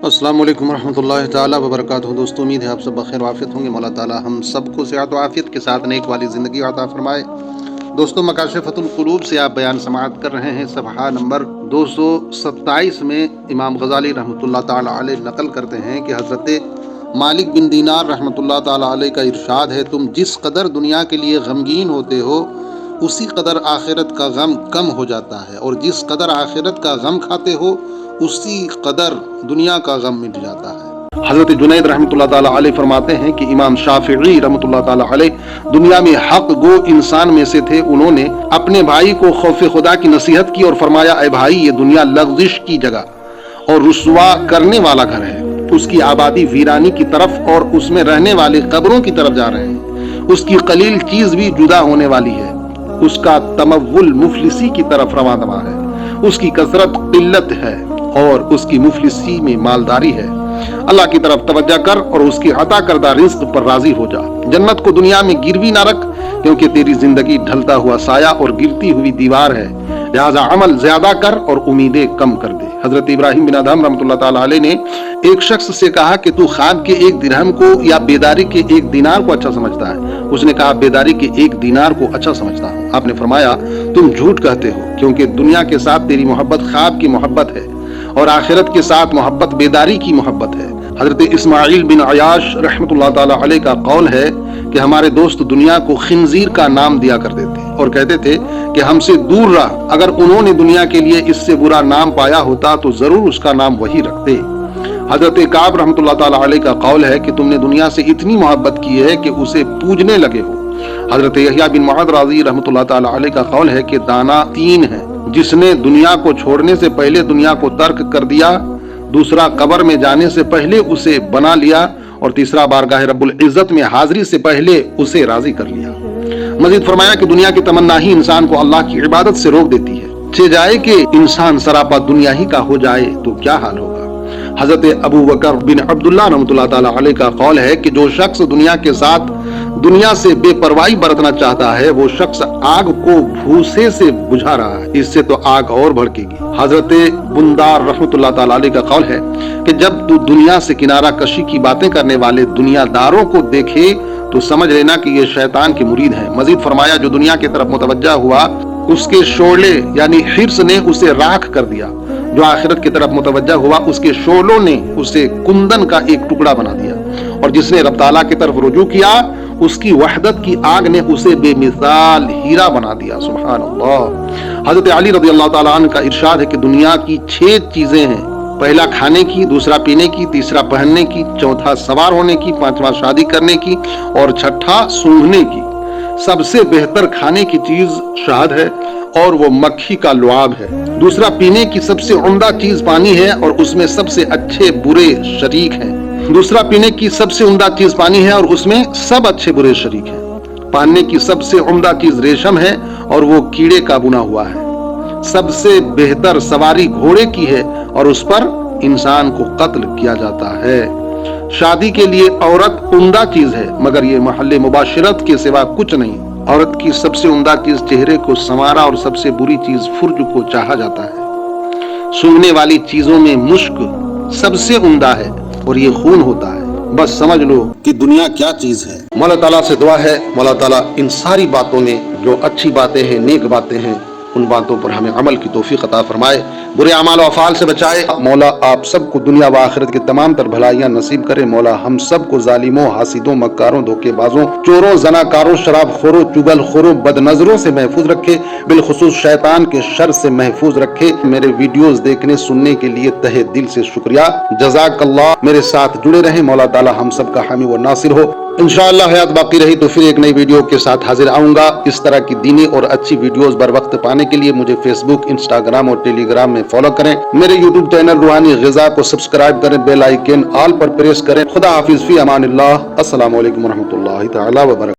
السلام علیکم ورحمۃ اللہ تعالیٰ وبرکاتہ۔ دوستو، امید ہے آپ سب بخیر وعافیت ہوں گے۔ مولا تعالیٰ ہم سب کو صحت و عافیت کے ساتھ نیک والی زندگی عطا فرمائے۔ دوستو، مکاشفۃ القلوب سے آپ بیان سماعت کر رہے ہیں۔ صفحہ نمبر 227 میں امام غزالی رحمۃ اللہ تعالیٰ علیہ نقل کرتے ہیں کہ حضرت مالک بن دینار رحمۃ اللہ تعالیٰ علیہ کا ارشاد ہے، تم جس قدر دنیا کے لیے غمگین ہوتے ہو اسی قدر آخرت کا غم کم ہو جاتا ہے، اور جس قدر آخرت کا غم کھاتے ہو اسی قدر دنیا کا غم مٹ جاتا ہے۔ حضرت جنید رحمۃ اللہ تعالیٰ علیہ فرماتے ہیں کہ امام شافعی رحمۃ اللہ تعالیٰ علیہ دنیا میں حق گو انسان میں سے تھے۔ انہوں نے اپنے بھائی کو خوف خدا کی نصیحت کی اور فرمایا، اے بھائی، یہ دنیا لغزش کی جگہ اور رسوا کرنے والا گھر ہے۔ اس کی آبادی ویرانی کی طرف اور اس میں رہنے والے قبروں کی طرف جا رہے ہیں۔ اس کی قلیل چیز بھی جدا ہونے والی ہے۔ اس کا تمول مفلسی کی طرف رواں دواں ہے۔ اس کی کثرت قلت ہے اور اس کی مفلسی میں مالداری ہے۔ اللہ کی طرف توجہ کر اور اس کی عطا کردہ رزق پر راضی ہو جا۔ جنت کو دنیا میں گروی نہ رکھ، کیونکہ تیری زندگی ڈھلتا ہوا سایہ اور گرتی ہوئی دیوار ہے۔ لہذا عمل زیادہ کر اور امیدیں کم کر دے۔ حضرت ابراہیم بن ادہم رحمۃ اللہ تعالیٰ علیہ نے ایک شخص سے کہا کہ تو خواب کے 1 درہم کو یا بیداری کے 1 دینار کو اچھا سمجھتا ہے؟ اس نے کہا، بیداری کے 1 دینار کو اچھا سمجھتا ہوں۔ آپ نے فرمایا، تم جھوٹ کہتے ہو، کیونکہ دنیا کے ساتھ تیری محبت خواب کی محبت ہے اور آخرت کے ساتھ محبت بیداری کی محبت ہے۔ حضرت اسماعیل بن عیاش رحمۃ اللہ تعالیٰ علیہ کا قول ہے کہ ہمارے دوست دنیا کو خنزیر کا نام دیا کرتے تھے اور کہتے تھے کہ ہم سے دور رہ۔ اگر انہوں نے دنیا کے لیے اس سے برا نام پایا ہوتا تو ضرور اس کا نام وہی رکھتے۔ حضرت کعب رحمۃ اللہ تعالیٰ علیہ کا قول ہے کہ تم نے دنیا سے اتنی محبت کی ہے کہ اسے پوجنے لگے ہو۔ حضرت یحییٰ بن معاذ راضی رحمۃ اللہ تعالیٰ علیہ کا قول ہے کہ دانا 3 ہے، جس نے دنیا کو چھوڑنے سے پہلے دنیا کو ترک کر دیا، دوسرا قبر میں جانے سے پہلے اسے بنا لیا، اور تیسرا بارگاہ رب العزت میں حاضری سے پہلے اسے راضی کر لیا۔ مزید فرمایا کہ دنیا کی تمنا ہی انسان کو اللہ کی عبادت سے روک دیتی ہے۔ چہ جائے کہ انسان سراپا دنیا ہی کا ہو جائے تو کیا حال ہوگا۔ حضرت ابو بکر بن عبداللہ رحمۃ اللہ تعالیٰ علیہ کا قول ہے کہ جو شخص دنیا کے ساتھ دنیا سے بے پرواہی برتنا چاہتا ہے، وہ شخص آگ کو بھوسے سے بجھا رہا ہے، اس سے تو آگ اور بھڑکے گی۔ حضرت بندار رحمۃ اللہ تعالیٰ علیہ کا قول ہے کہ جب تو دنیا سے کنارہ کشی کی باتیں کرنے والے دنیا داروں کو دیکھے تو سمجھ لینا کہ یہ شیطان کے مرید ہیں۔ مزید فرمایا، جو دنیا کی طرف متوجہ ہوا اس کے شعلے یعنی حرص نے اسے راکھ کر دیا، جو آخرت کی طرف متوجہ ہوا اس کے شعلوں نے اسے کندن کا ایک ٹکڑا بنا دیا، اور جس نے رب تعالیٰ کی طرف رجوع کیا اس کی وحدت کی آگ نے اسے بے مثال ہیرا بنا دیا۔ سبحان اللہ۔ حضرت علی رضی اللہ تعالیٰ عنہ کا ارشاد ہے کہ دنیا کی 6 چیزیں ہیں: پہلا کھانے کی، دوسرا پینے کی، تیسرا پہننے کی، چوتھا سوار ہونے کی، پانچواں شادی کرنے کی، اور چھٹا سونگھنے کی۔ سب سے بہتر کھانے کی چیز شہد ہے اور وہ مکھی کا لعاب ہے۔ دوسرا پینے کی سب سے عمدہ چیز پانی ہے اور اس میں سب سے اچھے برے شریک ہیں۔ دوسرا پینے کی سب سے عمدہ چیز پانی ہے اور اس میں سب اچھے برے شریک ہیں۔ پہننے کی سب سے عمدہ چیز ریشم ہے اور وہ کیڑے کا بنا ہوا ہے۔ سب سے بہتر سواری گھوڑے کی ہے اور اس پر انسان کو قتل کیا جاتا ہے۔ شادی کے لیے عورت عمدہ چیز ہے، مگر یہ محل مباشرت کے سوا کچھ نہیں۔ عورت کی سب سے عمدہ چیز چہرے کو سنوارا اور سب سے بری چیز فرج کو چاہا جاتا ہے۔ سونگھنے والی چیزوں میں مشک سب سے عمدہ ہے اور یہ خون ہوتا ہے۔ بس سمجھ لو کہ دنیا کیا چیز ہے۔ مولا تعالیٰ سے دعا ہے، مولا تعالیٰ ان ساری باتوں میں جو اچھی باتیں ہیں، نیک باتیں ہیں، ان باتوں پر ہمیں عمل کی توفیق عطا فرمائے، برے اعمال و افعال سے بچائے۔ مولا آپ سب کو دنیا و آخرت کے تمام تر بھلائیاں نصیب کرے۔ مولا ہم سب کو ظالموں، حاسدوں، مکاروں، دھوکے بازوں، چوروں، زناکاروں، شراب خوروں، چگل خوروں، بد نظروں سے محفوظ رکھے، بالخصوص شیطان کے شر سے محفوظ رکھے۔ میرے ویڈیوز دیکھنے سننے کے لیے تہہ دل سے شکریہ، جزاک اللہ۔ میرے ساتھ جڑے رہیں، مولا تعالیٰ ہم سب کا حامی و ناصر ہو۔ انشاءاللہ حیات باقی رہی تو پھر ایک نئی ویڈیو کے ساتھ حاضر آؤں گا۔ اس طرح کی دینی اور اچھی ویڈیوز بر وقت پانے کے لیے مجھے فیس بک، انسٹاگرام اور ٹیلی گرام میں فالو کریں۔ میرے یوٹیوب چینل روحانی غذا کو سبسکرائب کریں، بیل آئیکن آل پر پریس کریں۔ خدا حافظ، فی امان اللہ۔ السلام علیکم ورحمۃ اللہ تعالیٰ وبرکاتہ۔